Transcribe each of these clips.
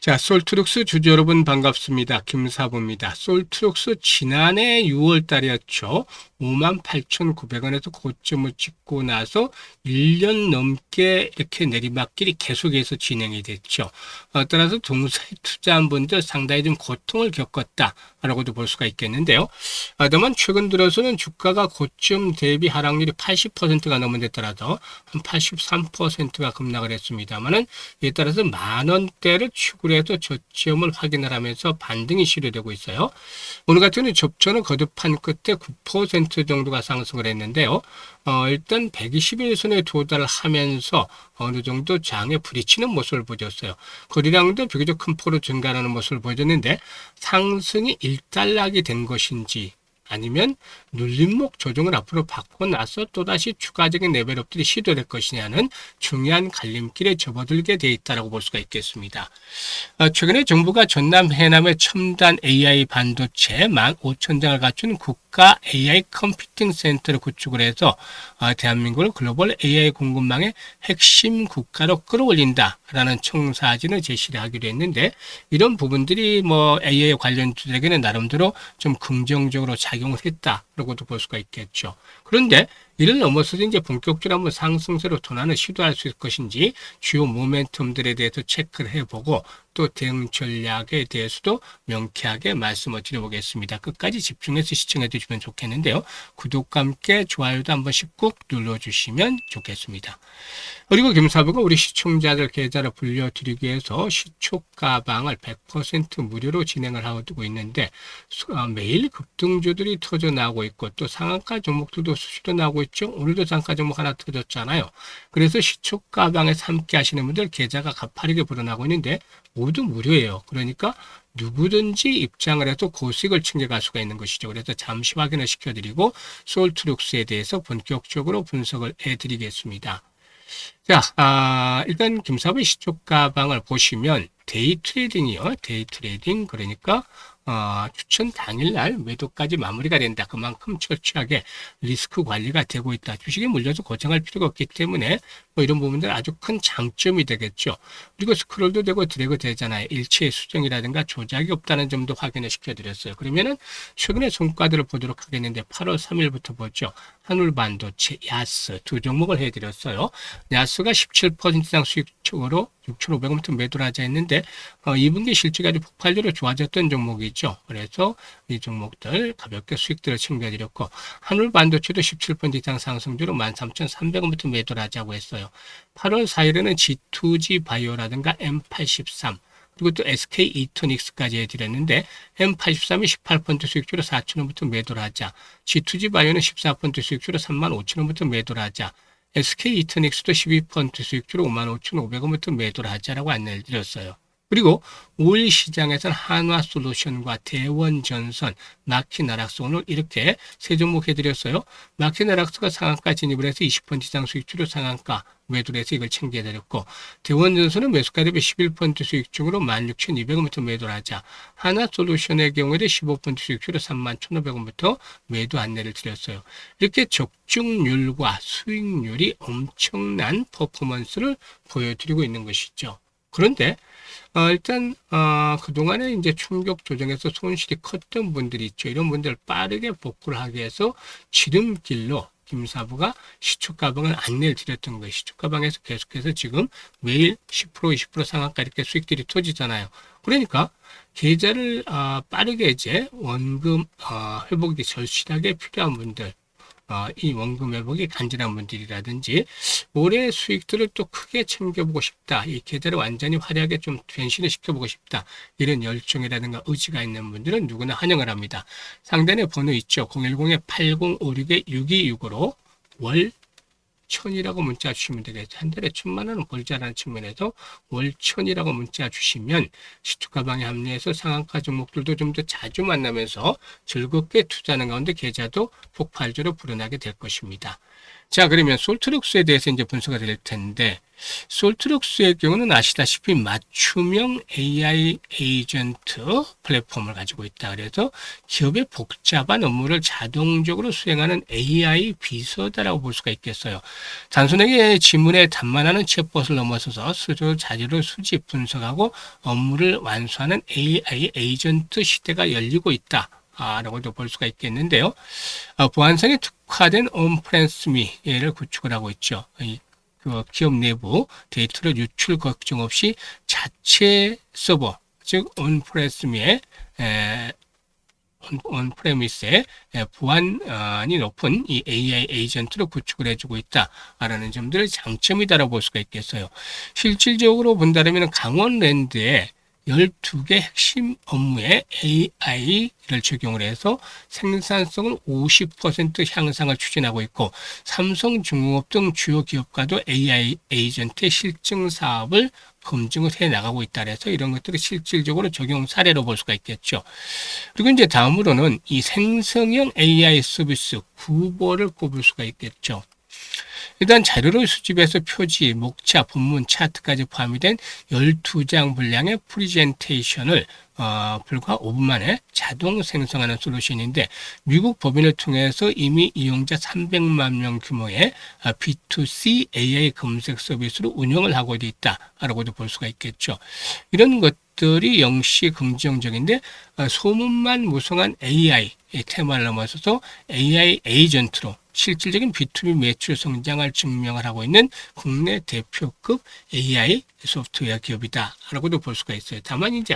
자, 솔트룩스 주주 여러분 반갑습니다. 김사부입니다. 솔트룩스 지난해 6월 달이었죠. 58,900원에서 고점을 찍고 나서 1년 넘게 이렇게 내리막길이 계속해서 진행이 됐죠. 따라서 동사에 투자한 분들 상당히 좀 고통을 겪었다라고도 볼 수가 있겠는데요. 다만 최근 들어서는 주가가 고점 대비 하락률이 80%가 넘어졌더라도 한 83%가 급락을 했습니다만은 이에 따라서 만 원대를 추구를 해서 저점을 확인을 하면서 반등이 시도되고 있어요. 오늘 같은 경우는 접전을 거듭한 끝에 9% 정도가 상승을 했는데요. 일단 121선에 도달하면서 어느 정도 장에 부딪히는 모습을 보였어요. 거래량도 비교적 큰 폭으로 증가하는 모습을 보여줬는데 상승이 일단락이 된 것인지 아니면 눌림목 조정을 앞으로 받고 나서 또다시 추가적인 레벨업들이 시도될 것이냐는 중요한 갈림길에 접어들게 돼 있다고 볼 수가 있겠습니다. 최근에 정부가 전남 해남의 첨단 AI 반도체 15,000장을 갖춘 국가 AI 컴퓨팅 센터를 구축을 해서 대한민국을 글로벌 AI 공급망의 핵심 국가로 끌어올린다라는 청사진을 제시를 하기로 했는데, 이런 부분들이 AI 관련주들에게는 나름대로 좀 긍정적으로 작용을 했다라고도 볼 수가 있겠죠. 그런데 이를 넘어서서 이제 본격적으로 한번 상승세로 전환을 시도할 수 있을 것인지 주요 모멘텀들에 대해서 체크를 해보고 또 대응 전략에 대해서도 명쾌하게 말씀을 드려보겠습니다. 끝까지 집중해서 시청해 주시면 좋겠는데요. 구독과 함께 좋아요도 한 번씩 꼭 눌러주시면 좋겠습니다. 그리고 김사부가 우리 시청자들 계좌를 불려드리기 위해서 시초가방을 100% 무료로 진행을 하고 있는데, 매일 급등주들이 터져 나오고 있고 또 상한가 종목들도 수시로 나오고 있죠. 오늘도 상한가 종목 하나 터졌잖아요. 그래서 시초가방에서 함께 하시는 분들 계좌가 가파르게 불어나고 있는데 모두 무료예요. 그러니까 누구든지 입장을 해서 고수익을 챙겨갈 수가 있는 것이죠. 그래서 잠시 확인을 시켜드리고 솔트룩스에 대해서 본격적으로 분석을 해드리겠습니다. 자, 일단 김사부의 시초가방을 보시면 데이 트레이딩이요. 데이 트레이딩, 그러니까 추천 당일날 매도까지 마무리가 된다. 그만큼 철저하게 리스크 관리가 되고 있다. 주식에 물려서 고정할 필요가 없기 때문에 이런 부분들 아주 큰 장점이 되겠죠. 그리고 스크롤도 되고 드래그 되잖아요. 일체의 수정이라든가 조작이 없다는 점도 확인을 시켜드렸어요. 그러면은 최근에 성과들을 보도록 하겠는데 8월 3일부터 보죠. 한울반도체, 야스 두 종목을 해드렸어요. 야스가 17% 이상 수익적으로 6,500원부터 매도를 하자 했는데 2분기 실적이 아주 폭발적으로 좋아졌던 종목이죠. 그래서 이 종목들 가볍게 수익들을 챙겨드렸고, 한울반도체도 17% 이상 상승주로 13,300원부터 매도를 하자고 했어요. 8월 4일에는 G2G 바이오라든가 M83 그리고 또 SK 이토닉스까지 해드렸는데, M83이 18% 수익주로 4,000원부터 매도를 하자, G2G 바이오는 14% 수익주로 35,000원부터 매도를 하자, SK 이토닉스도 12% 수익주로 55,500원부터 매도를 하자라고 안내를 드렸어요. 그리고 5일 시장에서는 한화솔루션과 대원전선, 마키나락스 오늘 이렇게 세 종목 해드렸어요. 마키나락스가 상한가 진입을 해서 20% 이상 수익주로 상한가 매도를 해서 이걸 챙겨드렸고, 대원전선은 매수가 대비 11% 수익중으로 16,200원부터 매도를 하자, 하나솔루션의 경우에는 15% 수익주로 31,500원부터 매도 안내를 드렸어요. 이렇게 적중률과 수익률이 엄청난 퍼포먼스를 보여드리고 있는 것이죠. 그런데 일단 그동안에 이제 충격 조정에서 손실이 컸던 분들이 있죠. 이런 분들 빠르게 복구를 하기 위해서 지름길로 김사부가 시초가방을 안내를 드렸던 거예요. 시초가방에서 계속해서 지금 매일 10% 20% 상한가 이렇게 수익들이 터지잖아요. 그러니까 계좌를 빠르게 이제 원금 회복이 절실하게 필요한 분들, 이 원금 회복이 간절한 분들이라든지 올해 수익들을 또 크게 챙겨보고 싶다, 이 계좌를 완전히 화려하게 좀 변신을 시켜보고 싶다, 이런 열정이라든가 의지가 있는 분들은 누구나 환영을 합니다. 상단에 번호 있죠. 010-8056-6265로 월 1,000이라고 문자 주시면 되겠죠. 한 달에 1,000만 원은 벌자라는 측면에서 월 1,000이라고 문자 주시면 시초가방에 합류해서 상한가 종목들도 좀 더 자주 만나면서 즐겁게 투자하는 가운데 계좌도 폭발적으로 불어나게 될 것입니다. 자, 그러면 솔트룩스에 대해서 이제 분석가 드릴 텐데, 솔트룩스의 경우는 아시다시피 맞춤형 AI 에이전트 플랫폼을 가지고 있다. 그래서 기업의 복잡한 업무를 자동적으로 수행하는 AI 비서다라고 볼 수가 있겠어요. 단순하게 지문에 답만하는 챗봇을 넘어서서 수조 자료를 수집 분석하고 업무를 완수하는 AI 에이전트 시대가 열리고 있다. 라고도 볼 수가 있겠는데요. 보안성에 특화된 온프레미스를 구축을 하고 있죠. 그 기업 내부 데이터를 유출 걱정 없이 자체 서버, 즉 온프레미스의 보안이 높은 이 AI 에이전트를 구축을 해주고 있다라는 점들이 장점이다라고 볼 수가 있겠어요. 실질적으로 본다면 강원랜드에 12개 핵심 업무에 AI를 적용을 해서 생산성을 50% 향상을 추진하고 있고, 삼성중공업 등 주요 기업과도 AI 에이전트의 실증 사업을 검증을 해 나가고 있다 해서 이런 것들을 실질적으로 적용 사례로 볼 수가 있겠죠. 그리고 이제 다음으로는 이 생성형 AI 서비스 구보를 꼽을 수가 있겠죠. 일단 자료를 수집해서 표지, 목차, 본문, 차트까지 포함이 된 12장 분량의 프리젠테이션을 불과 5분 만에 자동 생성하는 솔루션인데, 미국 법인을 통해서 이미 이용자 300만 명 규모의 B2C AI 검색 서비스로 운영을 하고 있다라고도 볼 수가 있겠죠. 이런 것들이 영시 긍정적인데, 소문만 무성한 AI 테마를 넘어서서 AI 에이전트로 실질적인 B2B 매출 성장을 증명을 하고 있는 국내 대표급 AI 소프트웨어 기업이다라고도 볼 수가 있어요. 다만 이제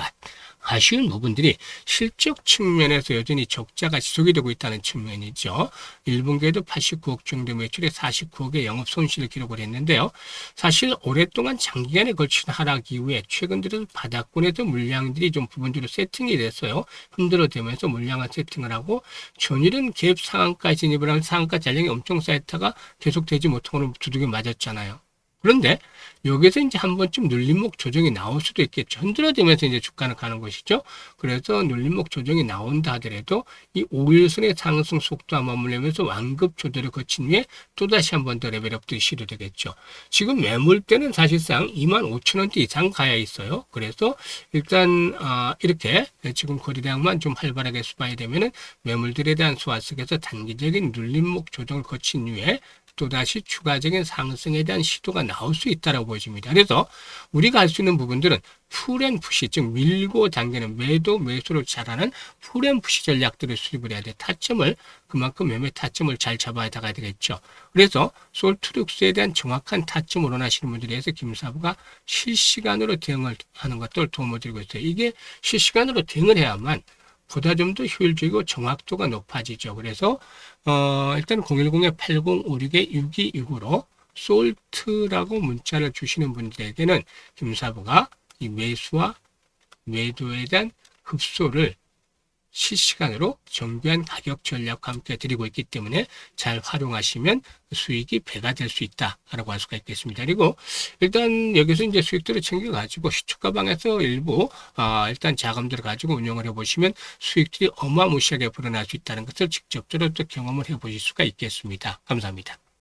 아쉬운 부분들이 실적 측면에서 여전히 적자가 지속이 되고 있다는 측면이죠. 1분기에도 89억 정도 매출에 49억의 영업 손실을 기록을 했는데요. 사실 오랫동안 장기간에 걸친 하락 이후에 최근 들어 바닥권에서 물량들이 좀 부분적으로 세팅이 됐어요. 흔들어대면서 물량을 세팅을 하고 전일은 갭 상한가 진입을 한 상한가 잔량이 엄청 쌓였다가 계속되지 못하고 두둑이 맞았잖아요. 그런데 여기서 이제 한 번쯤 눌림목 조정이 나올 수도 있겠죠. 흔들어대면서 이제 주가는 가는 것이죠. 그래서 눌림목 조정이 나온다 하더라도 이 5일선의 상승 속도와 맞물리면서 완급 조절을 거친 후에 또다시 한 번 더 레벨업들이 시도되겠죠. 지금 매물대는 사실상 25,000원대 이상 가야 있어요. 그래서 일단 이렇게 지금 거래량만 좀 활발하게 수반이 되면은 매물들에 대한 수화 속에서 단기적인 눌림목 조정을 거친 후에 또다시 추가적인 상승에 대한 시도가 나올 수 있다고 보여집니다. 그래서 우리가 할 수 있는 부분들은 풀앤푸시, 즉 밀고 당기는 매수를 잘하는 풀앤푸시 전략들을 수립을 해야 돼. 타점을 그만큼 매매 타점을 잘 잡아야 되겠죠. 그래서 솔트룩스에 대한 정확한 타점을 원하시는 분들에 대해서 김사부가 실시간으로 대응을 하는 것들 도움을 드리고 있어요. 이게 실시간으로 대응을 해야만 보다 좀 더 효율적이고 정확도가 높아지죠. 그래서 일단 010-8056-6269로 솔트라고 문자를 주시는 분들에게는 김사부가 이 매수와 매도에 대한 급소를 실시간으로 정교한 가격 전략과 함께 드리고 있기 때문에 잘 활용하시면 수익이 배가 될 수 있다라고 할 수가 있겠습니다. 그리고 일단 여기서 이제 수익들을 챙겨가지고 시초가방에서 일부 일단 자금들을 가지고 운영을 해보시면 수익들이 어마무시하게 불어날 수 있다는 것을 직접적으로 또 경험을 해보실 수가 있겠습니다. 감사합니다.